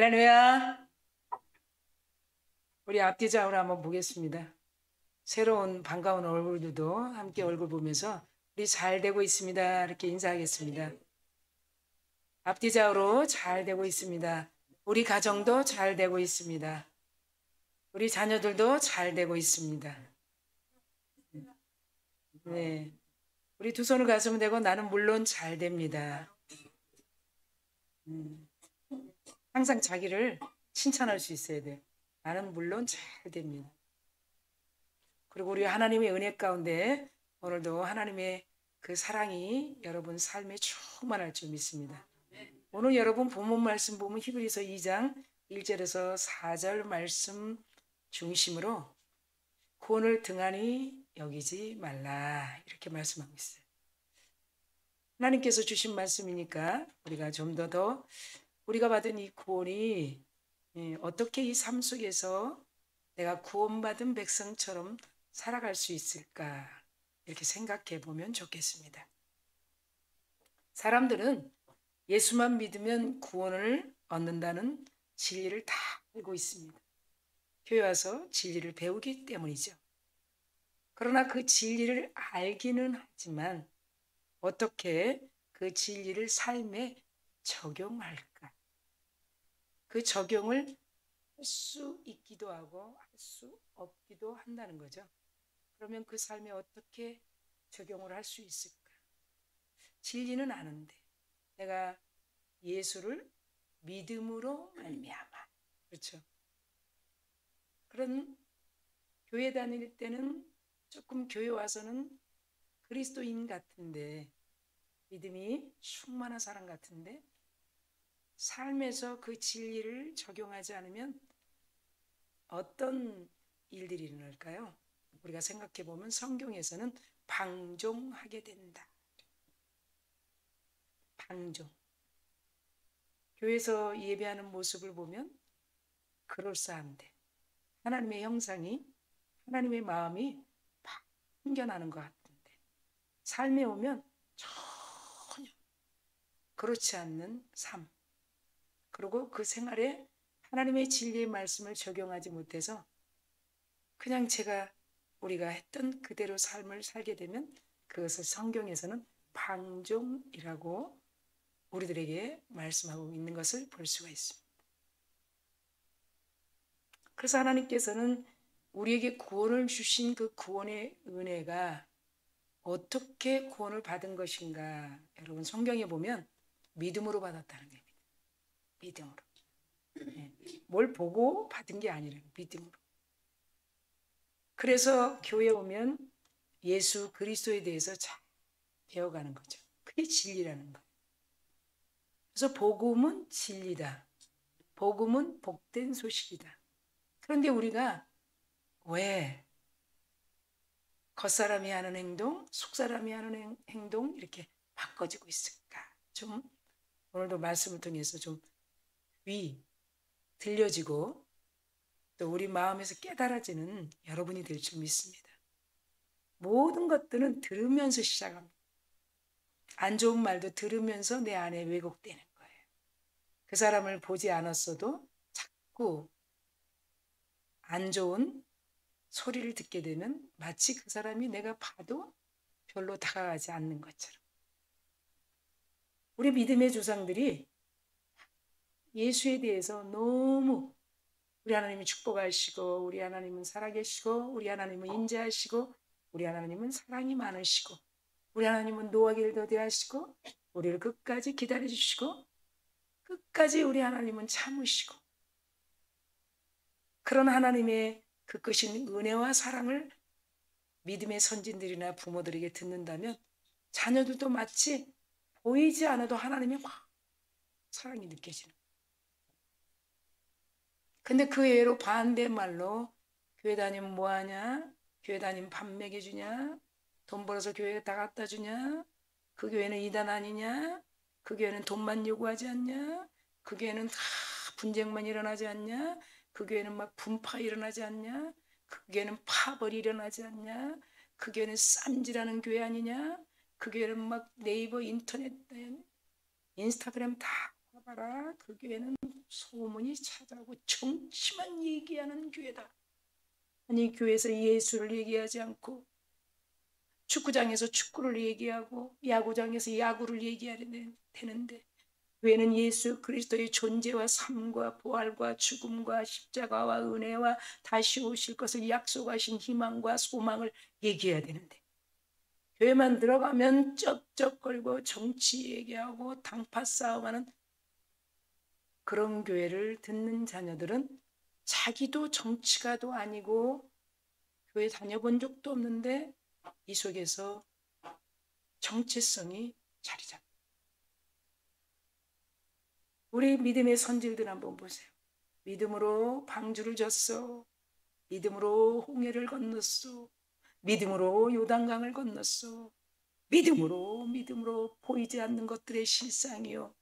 할렐루야. 우리 앞뒤 좌우를 한번 보겠습니다. 새로운 반가운 얼굴들도 함께 얼굴 보면서 우리 잘 되고 있습니다. 이렇게 인사하겠습니다. 앞뒤 좌우로 잘 되고 있습니다. 우리 가정도 잘 되고 있습니다. 우리 자녀들도 잘 되고 있습니다. 네. 우리 두 손을 가슴에 대고 나는 물론 잘 됩니다. 항상 자기를 칭찬할 수 있어야 돼요. 나는 물론 잘 됩니다. 그리고 우리 하나님의 은혜 가운데 오늘도 하나님의 그 사랑이 여러분 삶에 충만할 줄 믿습니다. 오늘 여러분 본문 말씀 보면 히브리서 2장 1절에서 4절 말씀 중심으로 구원을 등한히 여기지 말라 이렇게 말씀하고 있어요. 하나님께서 주신 말씀이니까 우리가 좀 더 우리가 받은 이 구원이 어떻게 이 삶 속에서 내가 구원받은 백성처럼 살아갈 수 있을까 이렇게 생각해 보면 좋겠습니다. 사람들은 예수만 믿으면 구원을 얻는다는 진리를 다 알고 있습니다. 교회 와서 진리를 배우기 때문이죠. 그러나 그 진리를 알기는 하지만 어떻게 그 진리를 삶에 적용할까? 그 적용을 할 수 있기도 하고 할 수 없기도 한다는 거죠. 그러면 그 삶에 어떻게 적용을 할 수 있을까? 진리는 아는데 내가 예수를 믿음으로 말미암아, 그렇죠? 그런 교회 다닐 때는 조금 교회 와서는 그리스도인 같은데 믿음이 충만한 사람 같은데 삶에서 그 진리를 적용하지 않으면 어떤 일들이 일어날까요? 우리가 생각해 보면 성경에서는 방종하게 된다. 방종. 교회에서 예배하는 모습을 보면 그럴싸한데 하나님의 형상이 하나님의 마음이 풍겨나는 것 같은데 삶에 오면 전혀 그렇지 않는 삶. 그리고 그 생활에 하나님의 진리의 말씀을 적용하지 못해서 그냥 우리가 했던 그대로 삶을 살게 되면 그것을 성경에서는 방종이라고 우리들에게 말씀하고 있는 것을 볼 수가 있습니다. 그래서 하나님께서는 우리에게 구원을 주신 그 구원의 은혜가 어떻게 구원을 받은 것인가? 여러분 성경에 보면 믿음으로 받았다는 겁니다. 믿음으로. 뭘 보고 받은 게 아니라 믿음으로. 그래서 교회에 오면 예수 그리스도에 대해서 잘 배워가는 거죠. 그게 진리라는 거예요. 그래서 복음은 진리다. 복음은 복된 소식이다. 그런데 우리가 왜 겉사람이 하는 행동, 속사람이 하는 행동 이렇게 바꿔지고 있을까? 좀 오늘도 말씀을 통해서 좀 들려지고 또 우리 마음에서 깨달아지는 여러분이 될 줄 믿습니다. 모든 것들은 들으면서 시작합니다. 안 좋은 말도 들으면서 내 안에 왜곡되는 거예요. 그 사람을 보지 않았어도 자꾸 안 좋은 소리를 듣게 되면 마치 그 사람이 내가 봐도 별로 다가가지 않는 것처럼. 우리 믿음의 조상들이 예수에 대해서 너무 우리 하나님은 축복하시고 우리 하나님은 살아계시고 우리 하나님은 인자하시고 우리 하나님은 사랑이 많으시고 우리 하나님은 노하기를 더디하시고 우리를 끝까지 기다려주시고 끝까지 우리 하나님은 참으시고 그런 하나님의 그 크신 은혜와 사랑을 믿음의 선진들이나 부모들에게 듣는다면 자녀들도 마치 보이지 않아도 하나님의 막 사랑이 느껴지는. 근데 그 예로 반대말로 교회 다니면 뭐하냐? 교회 다니면 밥 먹여주냐? 돈 벌어서 교회에 다 갖다 주냐? 그 교회는 이단 아니냐? 그 교회는 돈만 요구하지 않냐? 그 교회는 다 분쟁만 일어나지 않냐? 그 교회는 막 분파 일어나지 않냐? 그 교회는 파벌이 일어나지 않냐? 그 교회는 쌈질하는 교회 아니냐? 그 교회는 막 네이버 인터넷 인스타그램 다 봐라, 그 교회는 소문이 찾아오고 정치만 얘기하는 교회다. 아니, 교회에서 예수를 얘기하지 않고 축구장에서 축구를 얘기하고 야구장에서 야구를 얘기해야 되는데, 교회는 예수 그리스도의 존재와 삶과 부활과 죽음과 십자가와 은혜와 다시 오실 것을 약속하신 희망과 소망을 얘기해야 되는데, 교회만 들어가면 쩍쩍거리고 정치 얘기하고 당파 싸움하는 그런 교회를 듣는 자녀들은 자기도 정치가도 아니고 교회 다녀본 적도 없는데 이 속에서 정체성이 자리 잡니다. 우리 믿음의 선질들 한번 보세요. 믿음으로 방주를 졌어. 믿음으로 홍해를 건넜어. 믿음으로 요단강을 건넜어. 믿음으로 보이지 않는 것들의 실상이요.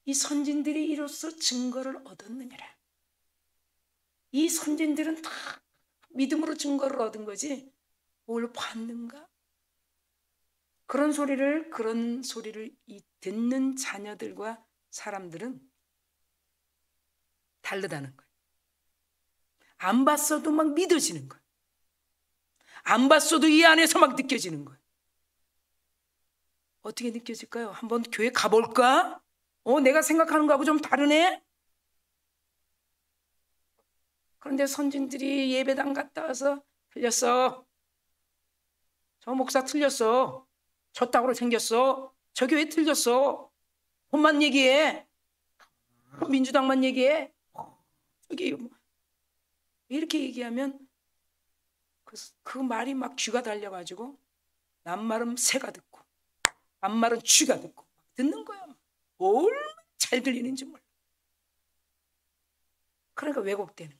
이 선진들이 이로써 증거를 얻었느니라. 이 선진들은 다 믿음으로 증거를 얻은 거지 뭘 봤는가? 그런 소리를 듣는 자녀들과 사람들은 다르다는 거예요. 안 봤어도 막 믿어지는 거예요. 안 봤어도 이 안에서 막 느껴지는 거예요. 어떻게 느껴질까요? 한번 교회 가볼까? 내가 생각하는 거하고 좀 다르네? 그런데 선진들이 예배당 갔다 와서 틀렸어. 저 목사 틀렸어. 저 땅으로 생겼어. 저 교회 틀렸어. 혼만 얘기해. 민주당만 얘기해. 저기 이렇게 얘기하면 그 말이 막 쥐가 달려가지고 남말은 새가 듣고 남말은 쥐가 듣고 듣는 거야. 얼마나 잘 들리는지 몰라. 그러니까 왜곡되는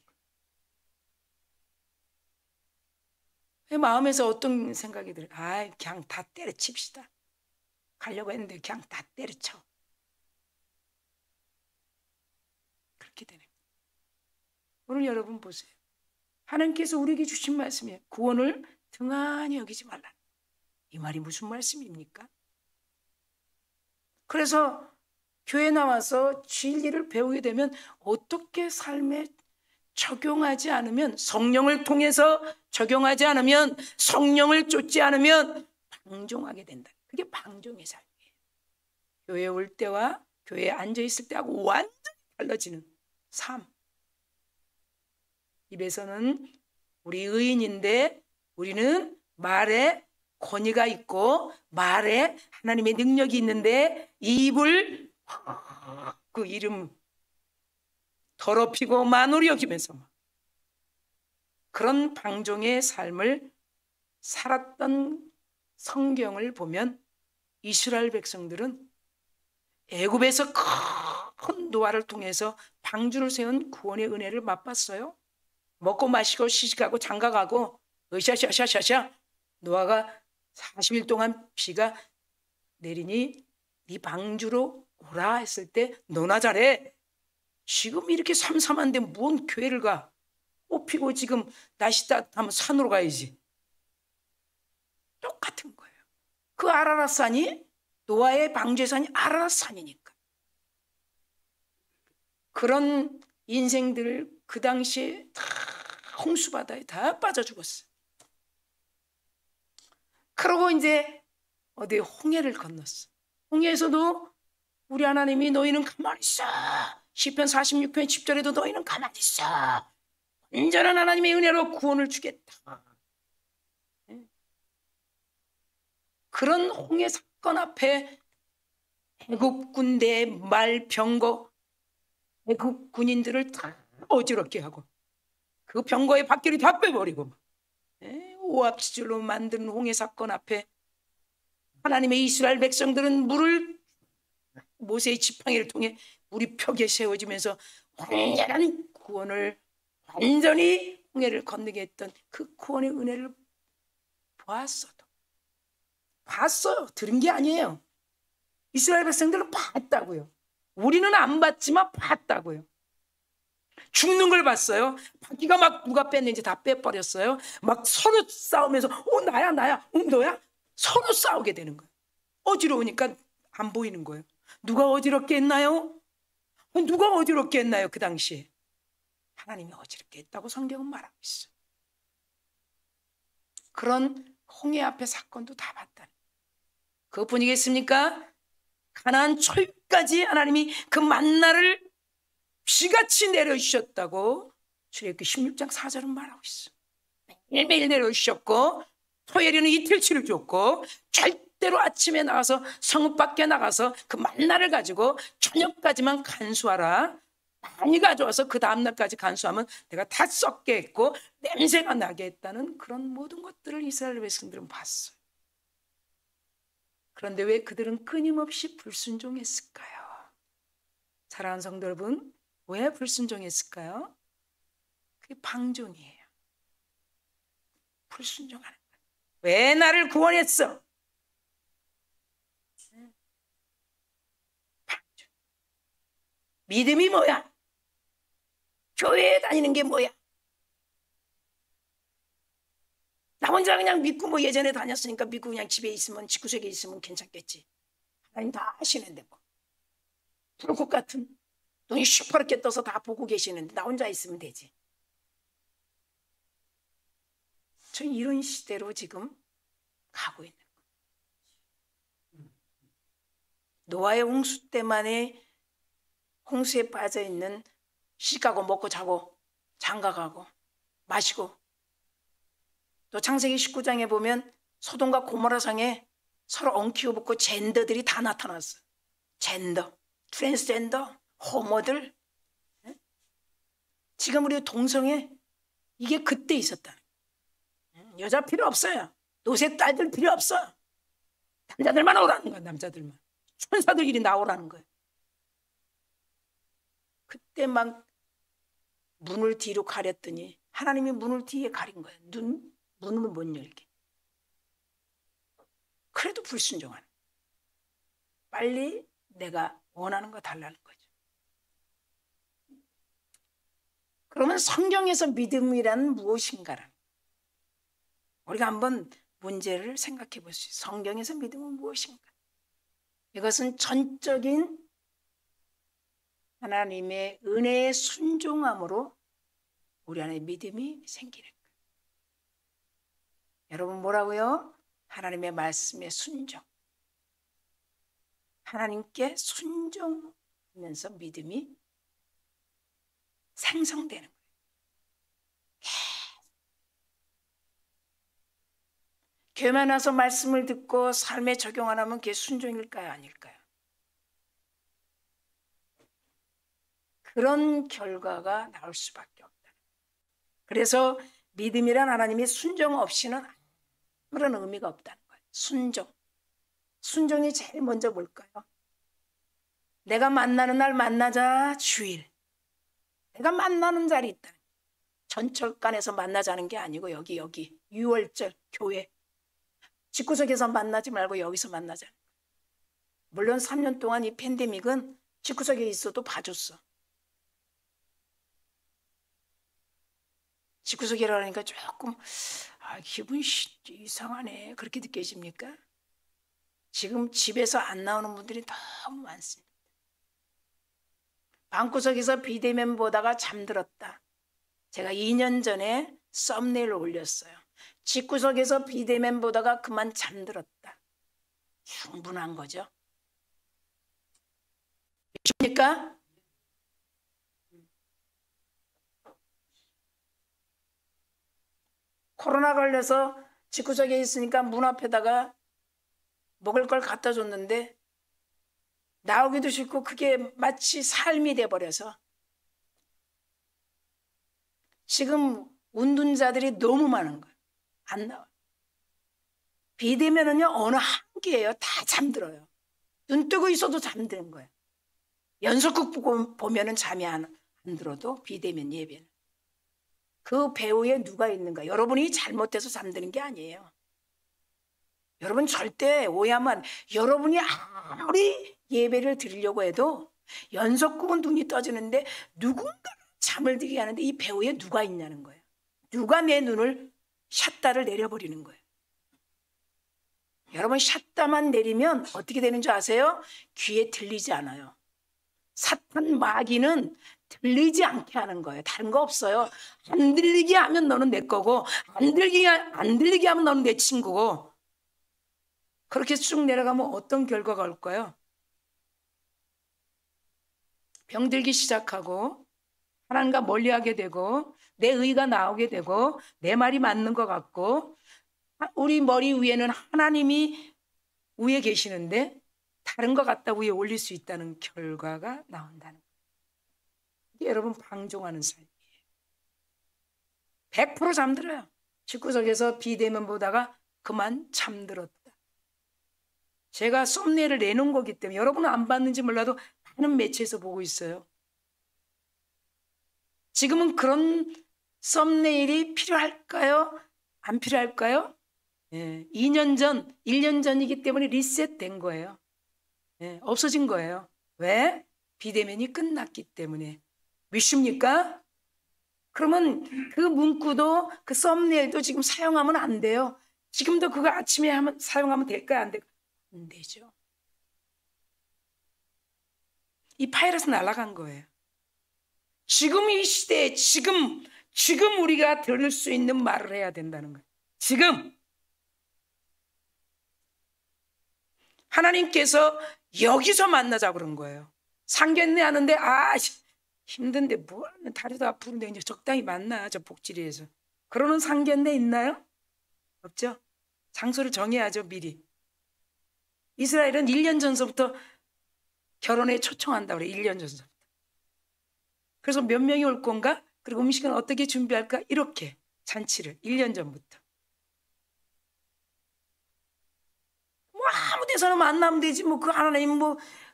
거야. 마음에서 어떤 생각이 들어요? 그냥 다 때려칩시다. 가려고 했는데 그냥 다 때려쳐. 그렇게 되는 거예요. 오늘 여러분 보세요. 하나님께서 우리에게 주신 말씀이에요. 구원을 등한히 여기지 말라. 이 말이 무슨 말씀입니까? 그래서 교회 나와서 진리를 배우게 되면 어떻게 삶에 적용하지 않으면, 성령을 통해서 적용하지 않으면, 성령을 쫓지 않으면 방종하게 된다. 그게 방종의 삶이에요. 교회에 올 때와 교회에 앉아있을 때하고 완전히 달라지는 삶. 입에서는 우리 의인인데 우리는 말에 권위가 있고 말에 하나님의 능력이 있는데 이 입을 그 이름 더럽히고 만홀히 여기면서 그런 방종의 삶을 살았던 성경을 보면 이스라엘 백성들은 애굽에서 큰 노아를 통해서 방주를 세운 구원의 은혜를 맛봤어요. 먹고 마시고 시집가고 장가가고 으샤샤샤샤샤 노아가 40일 동안 비가 내리니 네 방주로 오라 했을 때 너나 잘해. 지금 이렇게 삼삼한데 뭔 교회를 가? 꽃 피고 지금 날씨 따뜻하면 산으로 가야지. 똑같은 거예요. 그 아라랏산이 노아의 방주의 산이 아라랏산이니까. 그런 인생들 그 당시에 다 홍수바다에 다 빠져 죽었어. 그러고 이제 어디 홍해를 건넜어. 홍해에서도 우리 하나님이 너희는 가만히 있어. 시편 46편 10절에도 너희는 가만히 있어. 온전한 하나님의 은혜로 구원을 주겠다. 그런 홍해 사건 앞에 애국 군대의 말 병거, 애국 군인들을 다 어지럽게 하고 그 병거의 바퀴를 다 빼버리고 오합지졸로 만든 홍해 사건 앞에 하나님의 이스라엘 백성들은 물을 모세의 지팡이를 통해 물이 벽에 세워지면서 완전한 구원을 완전히 홍해를 건너게 했던 그 구원의 은혜를 봤어요. 들은 게 아니에요. 이스라엘 백성들은 봤다고요. 우리는 안 봤지만 봤다고요. 죽는 걸 봤어요. 바퀴가 막 누가 뺐는지 다 빼버렸어요. 막 서로 싸우면서 나야 너야 서로 싸우게 되는 거예요. 어지러우니까 안 보이는 거예요. 누가 어지럽게 했나요? 누가 어지럽게 했나요? 그 당시에 하나님이 어지럽게 했다고 성경은 말하고 있어. 그런 홍해 앞에 사건도 다 봤다. 그것뿐이겠습니까? 가나안 초입까지 하나님이 그 만나를 쥐같이 내려주셨다고 출애굽기 16장 4절은 말하고 있어. 매일매일 내려주셨고 토요일에는 이틀치를 줬고 절대로 아침에 나가서 성읍 밖에 나가서 그 만나를 가지고 저녁까지만 간수하라. 많이 가져와서 그 다음날까지 간수하면 내가 다 썩게 했고 냄새가 나게 했다는 그런 모든 것들을 이스라엘 백성들은 봤어요. 그런데 왜 그들은 끊임없이 불순종했을까요? 사랑하는 성도 여러분, 왜 불순종했을까요? 그게 방종이에요. 불순종하는 거예요. 왜 나를 구원했어? 방종. 믿음이 뭐야? 교회에 다니는 게 뭐야? 나 혼자 그냥 믿고 뭐 예전에 다녔으니까 믿고 그냥 집에 있으면 집구석에 있으면 괜찮겠지. 하나님 다 하시는데 뭐. 불꽃 같은 눈이 시퍼렇게 떠서 다 보고 계시는데 나 혼자 있으면 되지. 전 이런 시대로 지금 가고 있는 거예요. 노아의 홍수 때만에 홍수에 빠져 있는 시집가고 먹고 자고 장가가고 마시고 또 창세기 19장에 보면 소돔과 고모라성에 서로 엉키고 붙고 젠더들이 다 나타났어. 젠더, 트랜스젠더, 호모들. 지금 우리 동성애 이게 그때 있었다. 여자 필요 없어요. 노새 딸들 필요 없어. 남자들만 오라는 거야. 남자들만. 천사들끼리 나오라는 거예요. 그때 막 문을 뒤로 가렸더니 하나님이 문을 뒤에 가린 거예요. 문을 못 열게. 그래도 불순종하는 거예요. 빨리 내가 원하는 거 달라는 거죠. 그러면 성경에서 믿음이란 무엇인가라는 우리가 한번 문제를 생각해 볼 수 있어요. 성경에서 믿음은 무엇인가? 이것은 전적인 하나님의 은혜의 순종함으로 우리 안에 믿음이 생기는 거예요. 여러분 뭐라고요? 하나님의 말씀에 순종. 하나님께 순종하면서 믿음이 생성되는 거예요. 교회만 와서 말씀을 듣고 삶에 적용 안 하면 그게 순종일까요? 아닐까요? 그런 결과가 나올 수밖에 없다. 그래서 믿음이란 하나님의 순종 없이는 아무런 의미가 없다는 거예요. 순종. 순종이 제일 먼저 뭘까요? 내가 만나는 날 만나자 주일. 내가 만나는 자리 있다. 전철관에서 만나자는 게 아니고 여기 6월절 교회. 집구석에서 만나지 말고 여기서 만나자. 물론 3년 동안 이 팬데믹은 집구석에 있어도 봐줬어. 집구석이라니까 조금 기분이 이상하네 그렇게 느껴집니까? 지금 집에서 안 나오는 분들이 너무 많습니다. 방구석에서 비대면 보다가 잠들었다. 제가 2년 전에 썸네일을 올렸어요. 집구석에서 비대면 보다가 그만 잠들었다. 충분한 거죠. 십니까? 코로나 걸려서 집구석에 있으니까 문 앞에다가 먹을 걸 갖다 줬는데 나오기도 싫고 그게 마치 삶이 돼버려서 지금 운둔자들이 너무 많은 거예요. 안 나와요. 비대면은요 어느 한계예요. 다 잠들어요. 눈 뜨고 있어도 잠드는 거예요. 연속극 보면은 잠이 안 들어도 비대면 예배는. 그 배후에 누가 있는가? 여러분이 잘못해서 잠드는 게 아니에요. 여러분 절대 오해하면 여러분이 아무리 예배를 드리려고 해도 연속극은 눈이 떠지는데 누군가 잠을 들게 하는데 이 배후에 누가 있냐는 거예요. 누가 내 눈을 샷다를 내려버리는 거예요. 여러분 샷다만 내리면 어떻게 되는 줄 아세요? 귀에 들리지 않아요. 사탄 마귀는 들리지 않게 하는 거예요. 다른 거 없어요. 안 들리게 하면 너는 내 거고 안 들리게 하면 너는 내 친구고. 그렇게 쭉 내려가면 어떤 결과가 올까요? 병들기 시작하고 하나님과 멀리하게 되고 내 의가 나오게 되고 내 말이 맞는 것 같고 우리 머리 위에는 하나님이 위에 계시는데 다른 것 갖다 위에 올릴 수 있다는 결과가 나온다는 거예요. 이게 여러분 방종하는 삶이에요. 100% 잠들어요. 집구석에서 비대면 보다가 그만 잠들었다. 제가 썸네일을 내놓은 거기 때문에 여러분은 안 봤는지 몰라도 많은 매체에서 보고 있어요. 지금은 그런 썸네일이 필요할까요? 안 필요할까요? 2년 전, 1년 전이기 때문에 리셋된 거예요. 없어진 거예요. 왜? 비대면이 끝났기 때문에. 믿습니까? 그러면 그 문구도 그 썸네일도 지금 사용하면 안 돼요. 지금도 그거 아침에 사용하면 될까요? 안 될까요? 안 되죠. 이 파일에서 날아간 거예요. 지금 이 시대에 지금 우리가 들을 수 있는 말을 해야 된다는 거예요. 지금 하나님께서 여기서 만나자고 그런 거예요. 상견례 하는데 힘든데 뭐 다리도 아프는데 이제 적당히 만나 저 복지리에서. 그러는 상견례 있나요? 없죠. 장소를 정해야죠. 미리. 이스라엘은 1년 전서부터 결혼에 초청한다고 그래요. 1년 전서부터. 그래서 몇 명이 올 건가? 그리고 음식은 어떻게 준비할까? 이렇게 잔치를 1년 전부터. 뭐 아무 데서나 만나면 되지. 뭐 그 하나님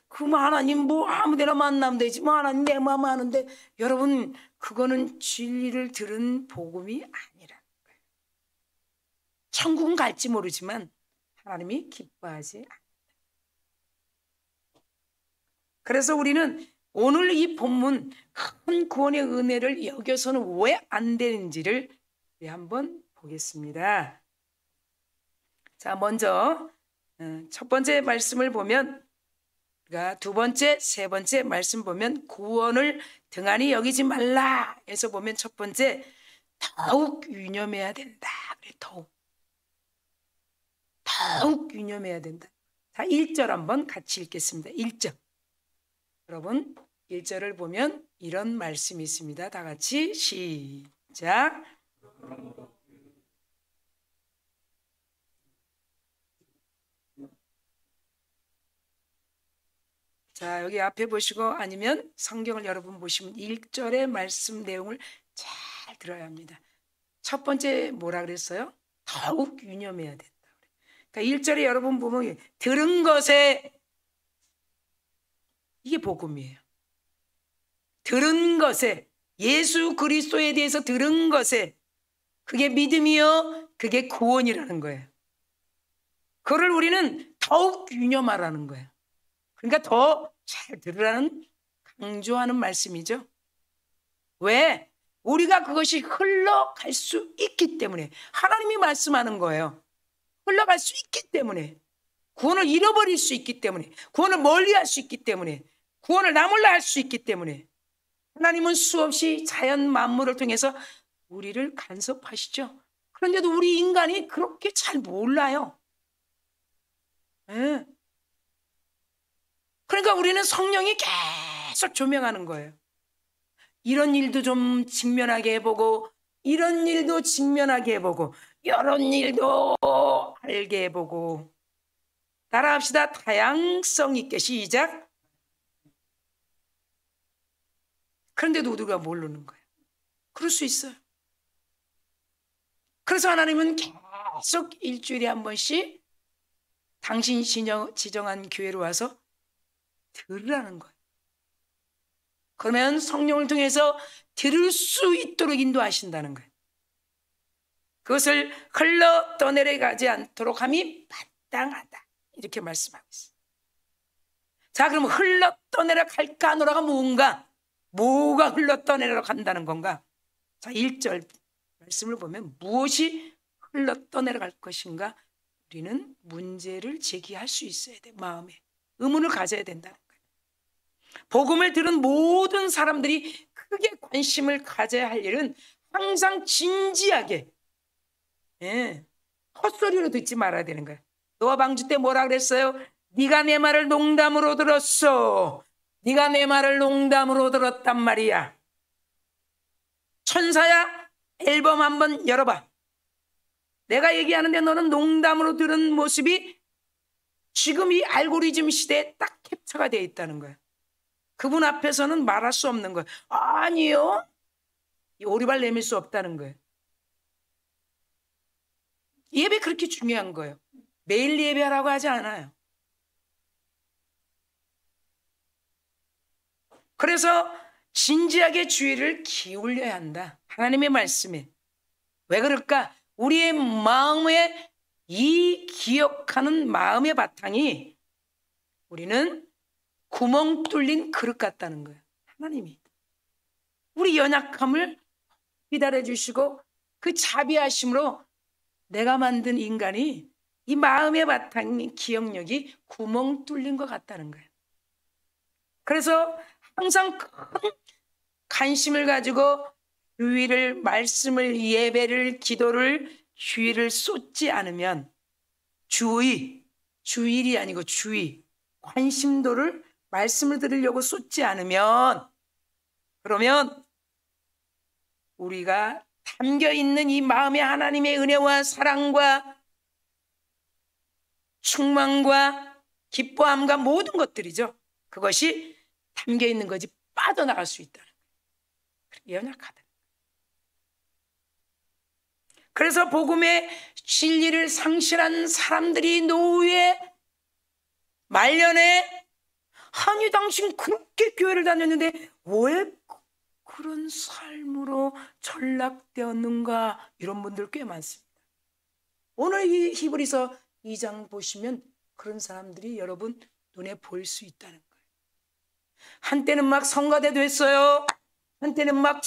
하나님 아무 데나 만나면 되지. 뭐 하나님 내 마음 아는데. 여러분 그거는 진리를 들은 복음이 아니라는 거예요. 천국은 갈지 모르지만 하나님이 기뻐하지 않는다. 그래서 우리는 오늘 이 본문 큰 구원의 은혜를 여겨서는 왜 안 되는지를 한번 보겠습니다. 자, 먼저 첫 번째 말씀을 보면, 그러니까 두 번째, 세 번째 말씀 보면 구원을 등한히 여기지 말라 해서 보면 첫 번째 더욱 유념해야 된다. 더욱 유념해야 된다. 자, 1절 한번 같이 읽겠습니다. 1절. 여러분 1절을 보면 이런 말씀이 있습니다. 다 같이 시작. 자, 여기 앞에 보시고 아니면 성경을 여러분 보시면 1절의 말씀 내용을 잘 들어야 합니다. 첫 번째 뭐라 그랬어요? 더욱 유념해야 된다. 그러니까 1절에 여러분 보면 들은 것에, 이게 복음이에요. 들은 것에, 예수 그리스도에 대해서 들은 것에, 그게 믿음이요, 그게 구원이라는 거예요. 그걸 우리는 더욱 유념하라는 거예요. 그러니까 더 잘 들으라는, 강조하는 말씀이죠. 왜? 우리가 그것이 흘러갈 수 있기 때문에. 하나님이 말씀하는 거예요. 흘러갈 수 있기 때문에. 구원을 잃어버릴 수 있기 때문에. 구원을 멀리할 수 있기 때문에. 구원을 나 몰라 할 수 있기 때문에. 하나님은 수없이 자연 만물을 통해서 우리를 간섭하시죠. 그런데도 우리 인간이 그렇게 잘 몰라요. 네. 그러니까 우리는 성령이 계속 조명하는 거예요. 이런 일도 좀 직면하게 해보고, 이런 일도 직면하게 해보고, 이런 일도 알게 해보고. 따라합시다. 다양성 있게 시작. 그런데도 우리가 모르는 거예요. 그럴 수 있어요. 그래서 하나님은 계속 일주일에 한 번씩 당신이 지정한 교회로 와서 들으라는 거예요. 그러면 성령을 통해서 들을 수 있도록 인도하신다는 거예요. 그것을 흘러 떠내려가지 않도록 함이 마땅하다. 이렇게 말씀하고 있어요. 자, 그럼 흘러 떠내려갈까 하노라가 뭔가? 뭐가 흘러 떠내려간다는 건가? 자, 1절 말씀을 보면 무엇이 흘러 떠내려갈 것인가? 우리는 문제를 제기할 수 있어야 돼. 마음에 의문을 가져야 된다는 거예요. 복음을 들은 모든 사람들이 크게 관심을 가져야 할 일은 항상 진지하게, 헛소리로 듣지 말아야 되는 거예요. 노아 방주 때 뭐라 그랬어요? 네가 내 말을 농담으로 들었어. 네가 내 말을 농담으로 들었단 말이야. 천사야, 앨범 한번 열어봐. 내가 얘기하는데 너는 농담으로 들은 모습이 지금 이 알고리즘 시대에 딱 캡처가 되어 있다는 거예요. 그분 앞에서는 말할 수 없는 거예요. 아니요. 이 오리발 내밀 수 없다는 거예요. 예배 그렇게 중요한 거예요. 매일 예배하라고 하지 않아요. 그래서 진지하게 주의를 기울여야 한다. 하나님의 말씀에. 왜 그럴까? 우리의 마음에 이 기억하는 마음의 바탕이 우리는 구멍 뚫린 그릇 같다는 거예요. 하나님이 우리 연약함을 기다려 주시고 그 자비하심으로 내가 만든 인간이 이 마음의 바탕 기억력이 구멍 뚫린 것 같다는 거예요. 그래서 항상 큰 관심을 가지고 주의를, 말씀을, 예배를, 기도를, 주의를 쏟지 않으면 주일이 아니고 주의, 관심도를 말씀을 들으려고 쏟지 않으면 그러면 우리가 담겨있는 이 마음에 하나님의 은혜와 사랑과 충만과 기뻐함과 모든 것들이죠. 그것이 담겨있는 것이 빠져나갈 수 있다는 거예요. 연약하다. 그래서 복음의 진리를 상실한 사람들이 노후에 말년에 아니 당신 그렇게 교회를 다녔는데 왜 그런 삶으로 전락되었는가 이런 분들 꽤 많습니다. 오늘 이 히브리서 2장 보시면 그런 사람들이 여러분 눈에 보일 수 있다는 거예요. 한때는 막 성가대 됐어요. 한때는 막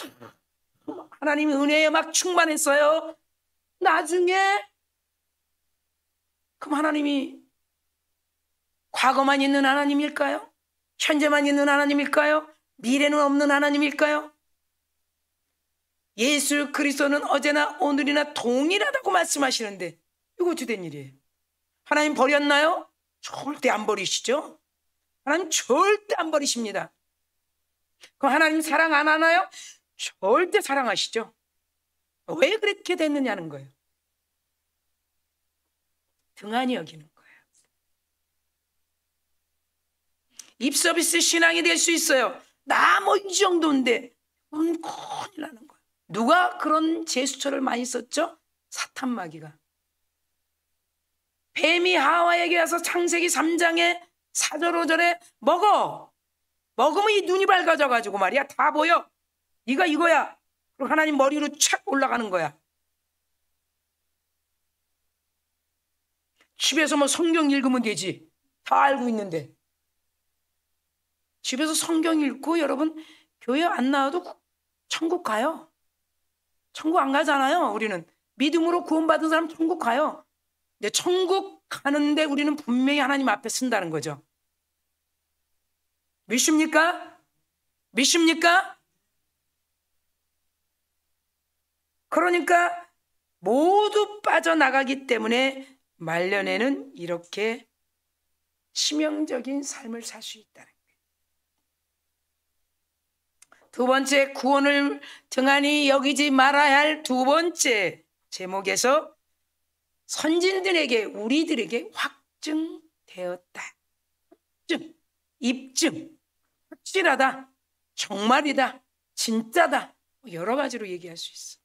하나님의 은혜에 막 충만했어요. 나중에 그럼 하나님이 과거만 있는 하나님일까요? 현재만 있는 하나님일까요? 미래는 없는 하나님일까요? 예수 그리스도는 어제나 오늘이나 동일하다고 말씀하시는데 이거 어찌 된 일이에요? 하나님 버렸나요? 절대 안 버리시죠. 하나님 절대 안 버리십니다. 그럼 하나님 사랑 안 하나요? 절대 사랑하시죠. 왜 그렇게 됐느냐는 거예요. 등한히 여기는 거예요. 입서비스 신앙이 될 수 있어요. 나 뭐 이 정도인데 큰일 나는 거예요. 누가 그런 제스처를 많이 썼죠? 사탄 마귀가. 뱀이 하와에게 와서 창세기 3장에 4절 5절에 먹으면 이 눈이 밝아져가지고 말이야 다 보여. 네가 이거야. 그리고 하나님 머리로 착 올라가는 거야. 집에서 뭐 성경 읽으면 되지. 다 알고 있는데. 집에서 성경 읽고 여러분 교회 안 나와도 천국 가요. 천국 안 가잖아요. 우리는 믿음으로 구원받은 사람 천국 가요. 근데 천국 가는데 우리는 분명히 하나님 앞에 쓴다는 거죠. 믿습니까? 믿습니까? 그러니까 모두 빠져나가기 때문에 말년에는 이렇게 치명적인 삶을 살 수 있다는 거예요. 두 번째, 구원을 등한히 여기지 말아야 할 두 번째 제목에서 선진들에게 우리들에게 확증되었다. 확증, 입증, 확실하다, 정말이다, 진짜다 여러 가지로 얘기할 수 있어.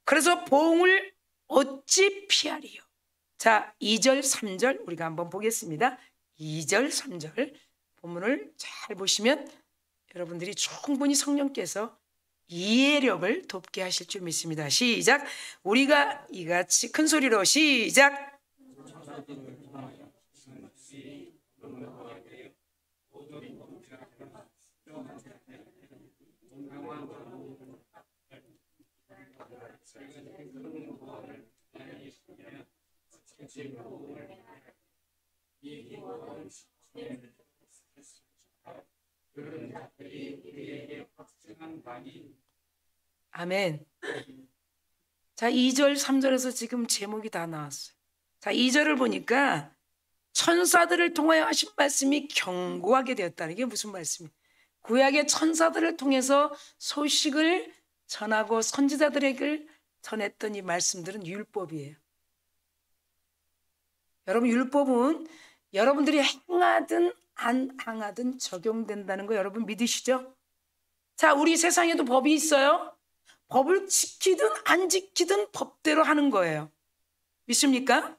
그래서 보응을 어찌 피하리요? 자, 2절 3절 우리가 한번 보겠습니다. 2절 3절 본문을 잘 보시면 여러분들이 충분히 성령께서 이해력을 돕게 하실 줄 믿습니다. 시작. 우리가 이같이 큰 소리로 시작. 아멘. 자, 2절, 3절에서 지금 제목이 다 나왔어요. 자, 2절을 보니까 천사들을 통하여 하신 말씀이 견고하게 되었다는 게 무슨 말씀이에요? 구약의 천사들을 통해서 소식을 전하고 선지자들에게 전했던 이 말씀들은 율법이에요. 여러분, 율법은 여러분들이 행하든 안 행하든 적용된다는 거 여러분 믿으시죠? 자, 우리 세상에도 법이 있어요. 법을 지키든 안 지키든 법대로 하는 거예요. 믿습니까?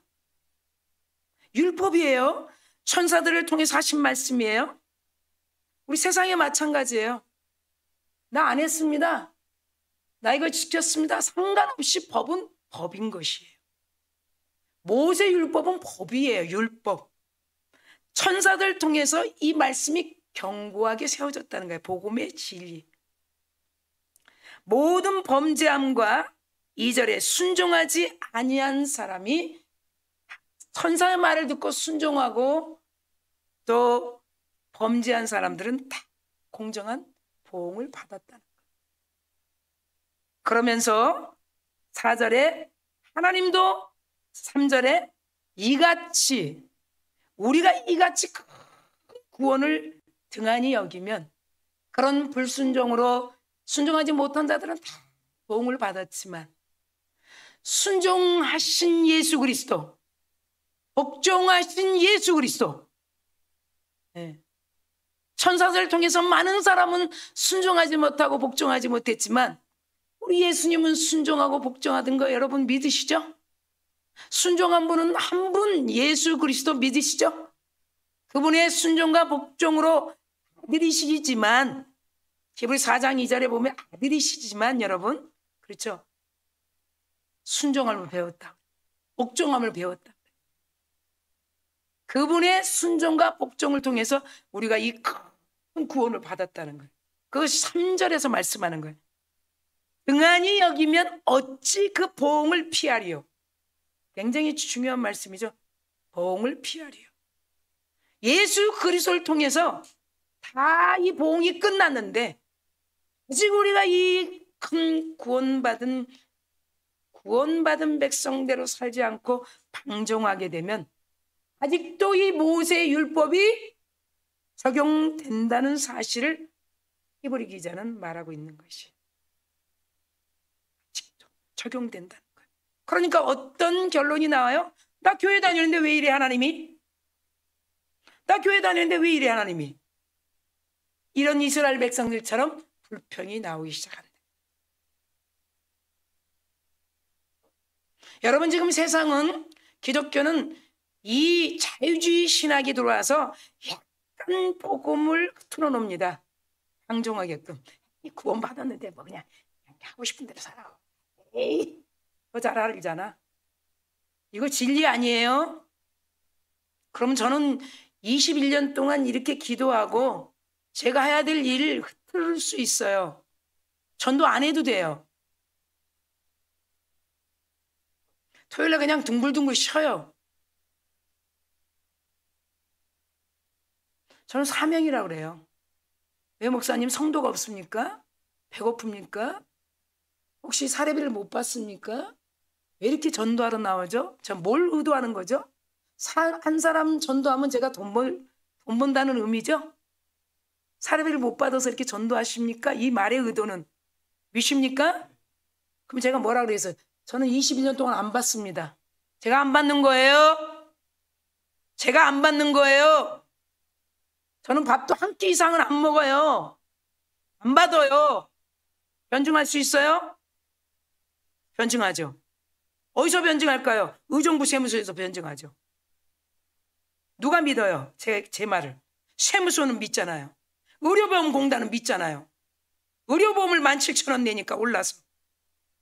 율법이에요. 천사들을 통해서 하신 말씀이에요. 우리 세상에 마찬가지예요. 나 안 했습니다. 나 이거 지켰습니다. 상관없이 법은 법인 것이에요. 모세 율법은 법이에요. 율법. 천사들 통해서 이 말씀이 견고하게 세워졌다는 거예요. 복음의 진리. 모든 범죄함과 2절에 순종하지 아니한 사람이 천사의 말을 듣고 순종하고 또 범죄한 사람들은 다 공정한 보응을 받았다는 거예요. 그러면서 4절에 하나님도 3절에 이같이 우리가 이같이 큰 구원을 등한히 여기면 그런 불순종으로 순종하지 못한 자들은 다 보응을 받았지만 순종하신 예수 그리스도, 복종하신 예수 그리스도, 천사들을 통해서 많은 사람은 순종하지 못하고 복종하지 못했지만 우리 예수님은 순종하고 복종하던 거 여러분 믿으시죠? 순종한 분은 한 분 예수 그리스도 믿으시죠? 그분의 순종과 복종으로 아들이시지만 히브리 4장 2절에 보면 아들이시지만 여러분 그렇죠? 순종함을 배웠다. 복종함을 배웠다. 그분의 순종과 복종을 통해서 우리가 이 큰 구원을 받았다는 거예요. 그것이 3절에서 말씀하는 거예요. 등한히 여기면 어찌 그 보응을 피하리요. 굉장히 중요한 말씀이죠. 보응을 피하리요. 예수 그리스도를 통해서 다 이 보응이 끝났는데 아직 우리가 이 큰 구원받은 백성대로 살지 않고 방종하게 되면 아직도 이 모세 율법이 적용된다는 사실을 히브리 기자는 말하고 있는 것이 아직도 적용된다는 거예요. 그러니까 어떤 결론이 나와요? 나 교회 다니는데 왜 이래 하나님이? 나 교회 다니는데 왜 이래 하나님이? 이런 이스라엘 백성들처럼 불평이 나오기 시작한다. 여러분 지금 세상은 기독교는 이 자유주의 신학이 들어와서 약간 복음을 틀어놓습니다. 방종하게끔. 구원 받았는데 뭐 그냥 하고 싶은 대로 살아. 에이, 너 잘 알잖아. 이거 진리 아니에요? 그럼 저는 21년 동안 이렇게 기도하고 제가 해야 될 일을 흐트릴 수 있어요. 전도 안 해도 돼요. 토요일에 그냥 둥글둥글 쉬어요. 저는 사명이라고 그래요. 왜 목사님 성도가 없습니까? 배고픕니까? 혹시 사례비를 못 받습니까? 왜 이렇게 전도하러 나오죠? 저 뭘 의도하는 거죠? 한 사람 전도하면 제가 돈 번다는 의미죠? 사례비를 못 받아서 이렇게 전도하십니까? 이 말의 의도는 믿습니까? 그럼 제가 뭐라 그래서 저는 21년 동안 안 받습니다. 제가 안 받는 거예요. 제가 안 받는 거예요. 저는 밥도 한 끼 이상은 안 먹어요. 안 받아요. 변증할 수 있어요? 변증하죠. 어디서 변증할까요? 의정부 세무서에서 변증하죠. 누가 믿어요? 제 말을. 세무서는 믿잖아요. 의료보험공단은 믿잖아요. 의료보험을 17,000원 내니까 올라서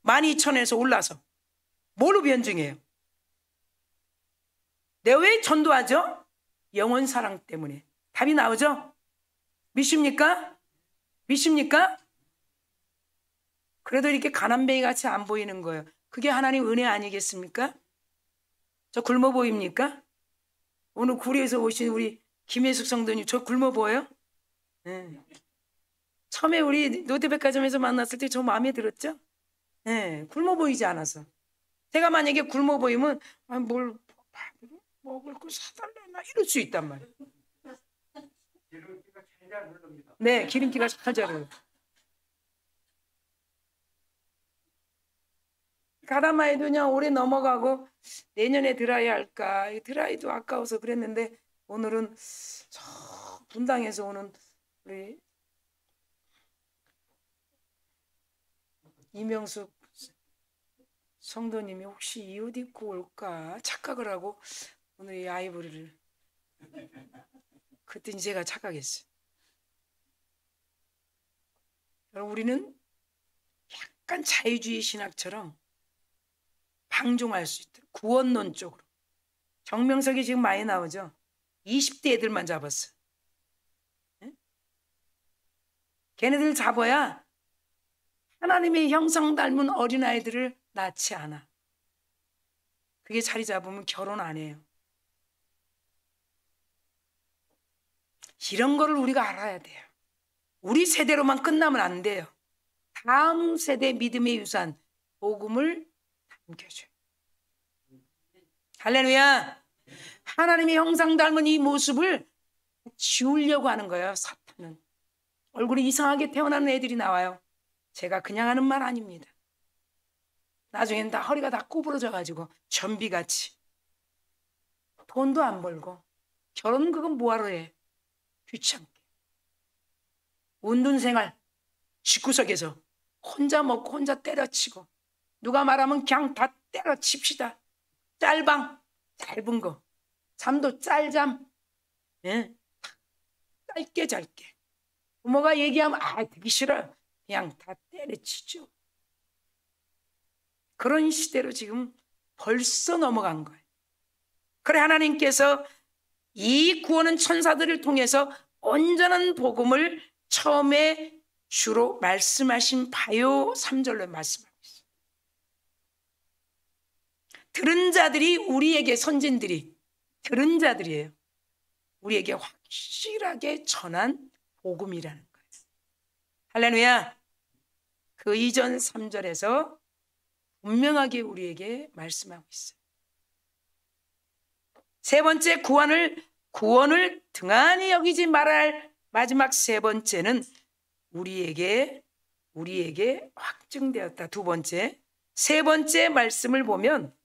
12,000원에서 올라서 뭘로 변증해요? 내가 왜 전도하죠? 영원 사랑 때문에. 답이 나오죠? 믿습니까? 믿습니까? 그래도 이렇게 가난뱅이 같이 안 보이는 거예요. 그게 하나님 은혜 아니겠습니까? 저 굶어 보입니까? 오늘 구리에서 오신 우리 김혜숙 성도님 저 굶어 보여요? 네. 처음에 우리 롯데백화점에서 만났을 때 저 마음에 들었죠? 네, 굶어 보이지 않아서. 제가 만약에 굶어 보이면 뭘 먹을 거 사달라나 이럴 수 있단 말이에요. 기름기가 잘 흐릅니다. 네, 기름기가 잘 흐르요. 가다마이도 그냥 올해 넘어가고 내년에 드라이 할까. 드라이도 아까워서 그랬는데 오늘은 저 분당에서 오는 우리 이명숙 성도님이 혹시 이 옷 입고 올까 착각을 하고 오늘 이 아이보리를 그때 제가 착각했어요. 여러분 우리는 약간 자유주의 신학처럼 방종할 수 있다. 구원론 쪽으로. 정명석이 지금 많이 나오죠. 20대 애들만 잡았어. 네? 걔네들 잡아야 하나님의 형상 닮은 어린아이들을 낳지 않아. 그게 자리 잡으면 결혼 안 해요. 이런 거를 우리가 알아야 돼요. 우리 세대로만 끝나면 안 돼요. 다음 세대 믿음의 유산, 복음을 남겨줘요. 할렐루야. 하나님의 형상 닮은 이 모습을 지우려고 하는 거예요. 사탄은. 얼굴이 이상하게 태어나는 애들이 나와요. 제가 그냥 하는 말 아닙니다. 나중에는 다 허리가 다 구부러져가지고 좀비같이 돈도 안 벌고 결혼 그건 뭐하러 해. 귀찮게. 운둔생활 집구석에서 혼자 먹고 혼자 때려치고 누가 말하면 그냥 다 때려칩시다. 짤방 짧은 거 잠도 짤잠 예? 짧게 부모가 얘기하면 듣기 싫어요. 그냥 다 때려치죠. 그런 시대로 지금 벌써 넘어간 거예요. 그래 하나님께서 이 구원은 천사들을 통해서 온전한 복음을 처음에 주로 말씀하신 바요 3절로 말씀하고 있어요. 들은 자들이 우리에게 선진들이 들은 자들이에요. 우리에게 확실하게 전한 복음이라는 거예요. 할렐루야. 그 이전 3절에서 분명하게 우리에게 말씀하고 있어요. 세 번째 구원을 등한히 여기지 말아야 할 마지막 세 번째는 우리에게 확증되었다. 두 번째, 세 번째 말씀을 보면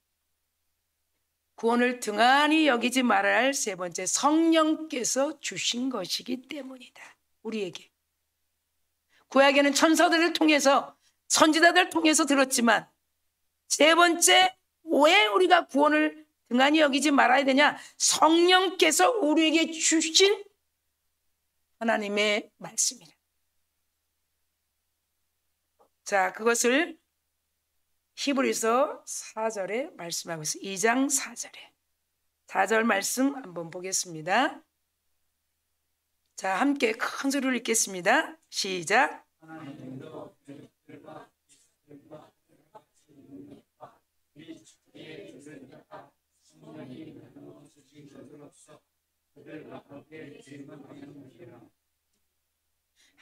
구원을 등한히 여기지 말아야 할 세 번째 성령께서 주신 것이기 때문이다. 우리에게. 구약에는 천사들을 통해서 선지자들을 통해서 들었지만 세 번째 왜 우리가 구원을 등한히 여기지 말아야 되냐? 성령께서 우리에게 주신 하나님의 말씀이라. 자, 그것을 히브리서 4절에 말씀하고 있어요. 2장 4절에. 4절 말씀 한번 보겠습니다. 자, 함께 큰 소리로 읽겠습니다. 시작.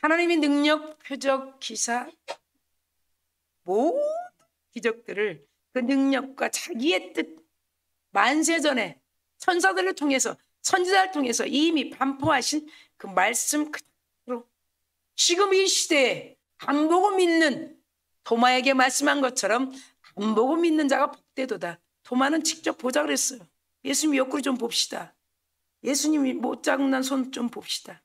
하나님의 능력, 표적, 기사 모든 기적들을 그 능력과 자기의 뜻 만세전에 천사들을 통해서 선지자를 통해서 이미 반포하신 그 말씀 그대로 지금 이 시대에 안 보고 믿는 도마에게 말씀한 것처럼 안 보고 믿는 자가 복되도다. 도마는 직접 보자 그랬어요. 예수님 옆구리 좀 봅시다. 예수님이 못 잡은 난 손 좀 봅시다.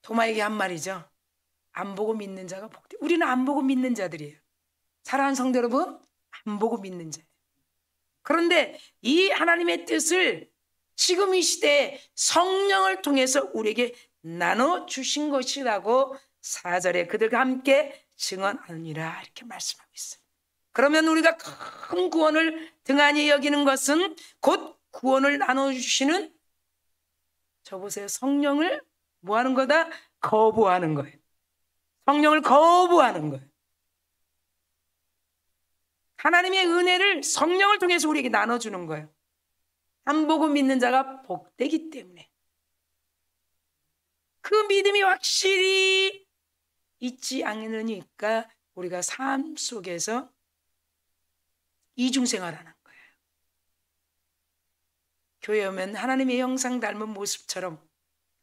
도마에게 한 말이죠. 안 보고 믿는 자가 복돼. 우리는 안 보고 믿는 자들이에요. 사랑하는 성도 여러분, 안 보고 믿는 자예요. 그런데 이 하나님의 뜻을 지금 이 시대에 성령을 통해서 우리에게 나눠주신 것이라고 4절에 그들과 함께 증언하느니라 이렇게 말씀하고 있어요. 그러면 우리가 큰 구원을 등한히 여기는 것은 곧 구원을 나눠주시는 저 보세요. 성령을 뭐 하는 거다? 거부하는 거예요. 성령을 거부하는 거예요. 하나님의 은혜를 성령을 통해서 우리에게 나눠주는 거예요. 한 복음 믿는 자가 복되기 때문에 그 믿음이 확실히 있지 않으니까 우리가 삶 속에서 이중생활하는 거예요. 교회 오면 하나님의 형상 닮은 모습처럼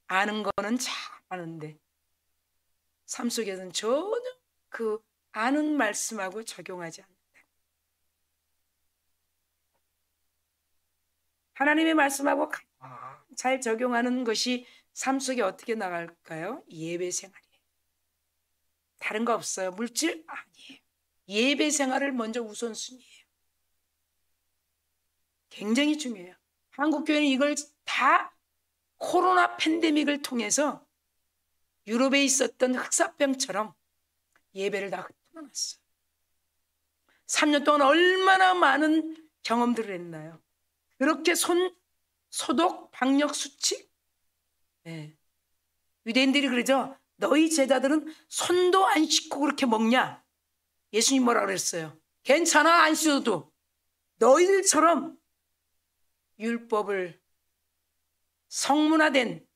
아는 거는 잘 아는데 삶 속에서는 전혀 그 아는 말씀하고 적용하지 않는다. 하나님의 말씀하고 잘 적용하는 것이 삶 속에 어떻게 나갈까요? 예배 생활이에요. 다른 거 없어요. 물질? 아니에요. 예배 생활을 먼저 우선순위예요. 굉장히 중요해요. 한국교회는 이걸 다 코로나 팬데믹을 통해서 유럽에 있었던 흑사병처럼 예배를 다 흩어놨어요. 3년 동안 얼마나 많은 경험들을 했나요? 그렇게 소독, 방역 수칙? 네. 유대인들이 그러죠. 너희 제자들은 손도 안 씻고 그렇게 먹냐? 예수님 뭐라 그랬어요? 괜찮아, 안 씻어도. 너희들처럼 율법을 성문화된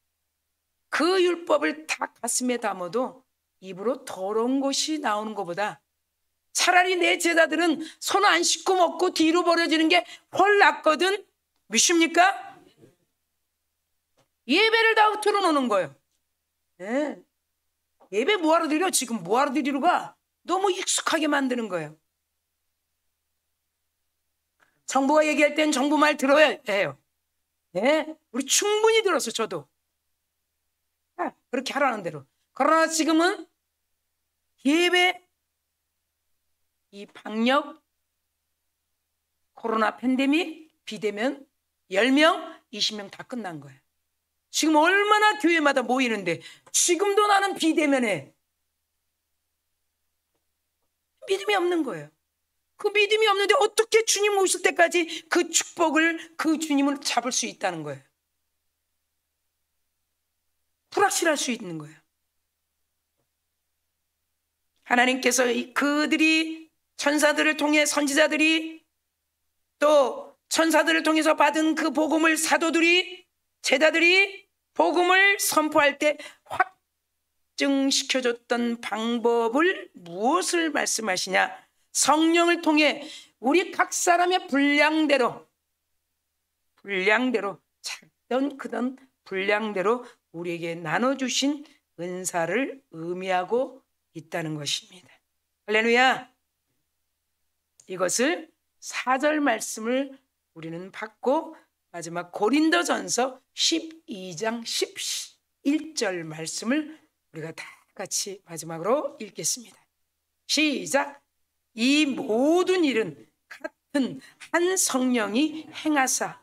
그 율법을 다 가슴에 담아도 입으로 더러운 것이 나오는 것보다 차라리 내 제자들은 손 안 씻고 먹고 뒤로 버려지는 게 훨 낫거든. 믿습니까? 예배를 다 틀어놓는 거예요. 네. 예배 뭐하러 드려? 지금 뭐하러 드리러 가? 너무 익숙하게 만드는 거예요. 정부가 얘기할 땐 정부 말 들어야 해요. 네. 우리 충분히 들었어, 저도. 그렇게 하라는 대로. 그러나 지금은 예배, 이 방역, 코로나 팬데믹, 비대면 10명, 20명 다 끝난 거예요. 지금 얼마나 교회마다 모이는데 지금도 나는 비대면에 믿음이 없는 거예요. 그 믿음이 없는데 어떻게 주님 오실 때까지 그 축복을, 그 주님을 잡을 수 있다는 거예요. 불확실할 수 있는 거예요. 하나님께서 그들이 천사들을 통해 선지자들이 또 천사들을 통해서 받은 그 복음을 사도들이 제자들이 복음을 선포할 때 확증시켜줬던 방법을 무엇을 말씀하시냐? 성령을 통해 우리 각 사람의 분량대로 작던 크던 분량대로 우리에게 나눠주신 은사를 의미하고 있다는 것입니다. 할렐루야. 이것을 4절 말씀을 우리는 받고 마지막 고린도전서 12장 11절 말씀을 우리가 다 같이 마지막으로 읽겠습니다. 시작. 이 모든 일은 같은 한 성령이 행하사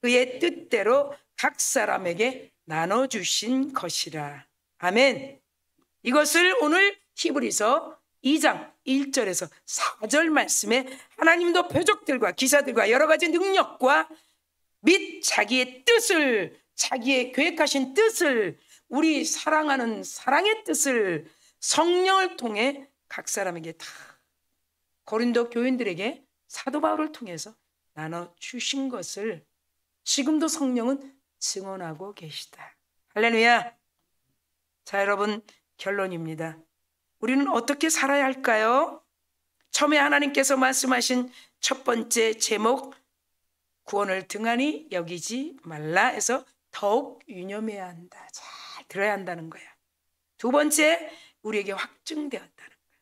그의 뜻대로 각 사람에게 나눠주신 것이라. 아멘. 이것을 오늘 히브리서 2장 1절에서 4절 말씀에 하나님도 표적들과 기사들과 여러 가지 능력과 및 자기의 뜻을, 자기의 계획하신 뜻을, 우리 사랑하는 사랑의 뜻을 성령을 통해 각 사람에게 다 고린도 교인들에게 사도 바울을 통해서 나눠주신 것을 지금도 성령은 증언하고 계시다. 할렐루야. 자, 여러분, 결론입니다. 우리는 어떻게 살아야 할까요? 처음에 하나님께서 말씀하신 첫 번째 제목, 구원을 등한히 여기지 말라 해서 더욱 유념해야 한다. 잘 들어야 한다는 거야. 두 번째, 우리에게 확증되었다는 거야.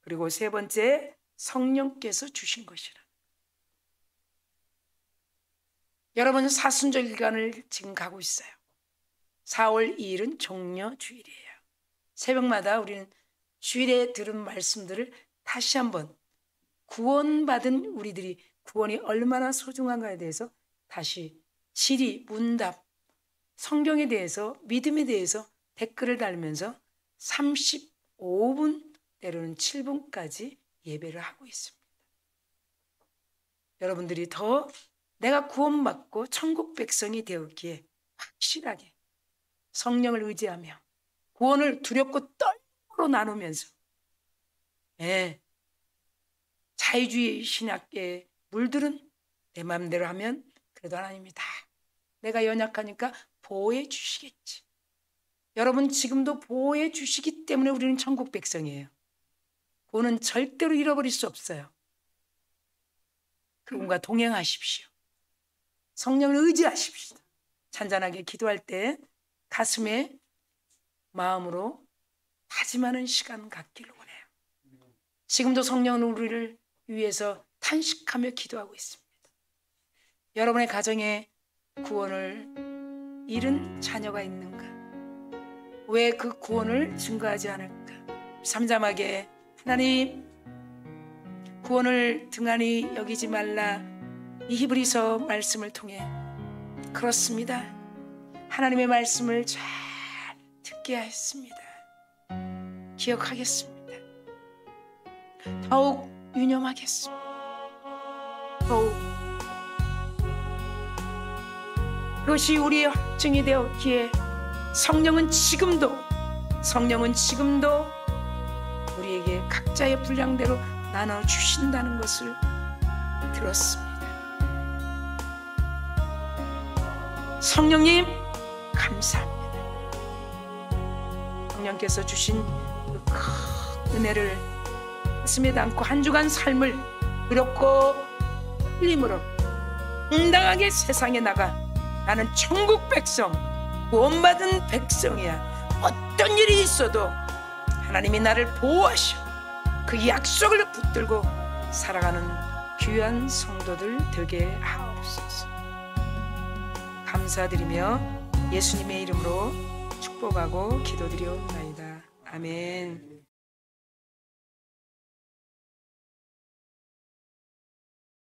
그리고 세 번째, 성령께서 주신 것이라. 여러분, 사순절 기간을 지금 가고 있어요. 4월 2일은 종려 주일이에요. 새벽마다 우리는 주일에 들은 말씀들을 다시 한번 구원받은 우리들이 구원이 얼마나 소중한가에 대해서 다시 질의, 문답, 성경에 대해서, 믿음에 대해서 댓글을 달면서 35분, 때로는 7분까지 예배를 하고 있습니다. 여러분들이 더 내가 구원받고 천국 백성이 되었기에 확실하게 성령을 의지하며 구원을 두렵고 떨므로 나누면서 예. 자유주의 신학계에 물들은 내 마음대로 하면 그래도 하나님이 다 내가 연약하니까 보호해 주시겠지. 여러분 지금도 보호해 주시기 때문에 우리는 천국 백성이에요. 그거는 절대로 잃어버릴 수 없어요. 그분과 동행하십시오. 성령을 의지하십시오. 잔잔하게 기도할 때 가슴에 마음으로 다짐하는 시간 갖기를 원해요. 지금도 성령은 우리를 위해서 탄식하며 기도하고 있습니다. 여러분의 가정에 구원을 잃은 자녀가 있는가? 왜 그 구원을 증거하지 않을까? 삼자하게 하나님 구원을 등한히 여기지 말라. 이 히브리서 말씀을 통해 그렇습니다. 하나님의 말씀을 잘 듣게 하였습니다. 기억하겠습니다. 더욱 유념하겠습니다. 더욱 그것이 우리의 확증이 되었기에 성령은 지금도 우리에게 각자의 분량대로 나눠주신다는 것을 들었습니다. 성령님 감사합니다. 성령께서 주신 그 큰 은혜를 가슴에 담고 한 주간 삶을 의롭고 흘림으로 당당하게 세상에 나가 나는 천국 백성, 구원받은 백성이야. 어떤 일이 있어도 하나님이 나를 보호하셔 그 약속을 붙들고 살아가는 귀한 성도들 되게 하옵소서. 감사드리며 예수님의 이름으로 축복하고 기도드려옵나이다. 아멘.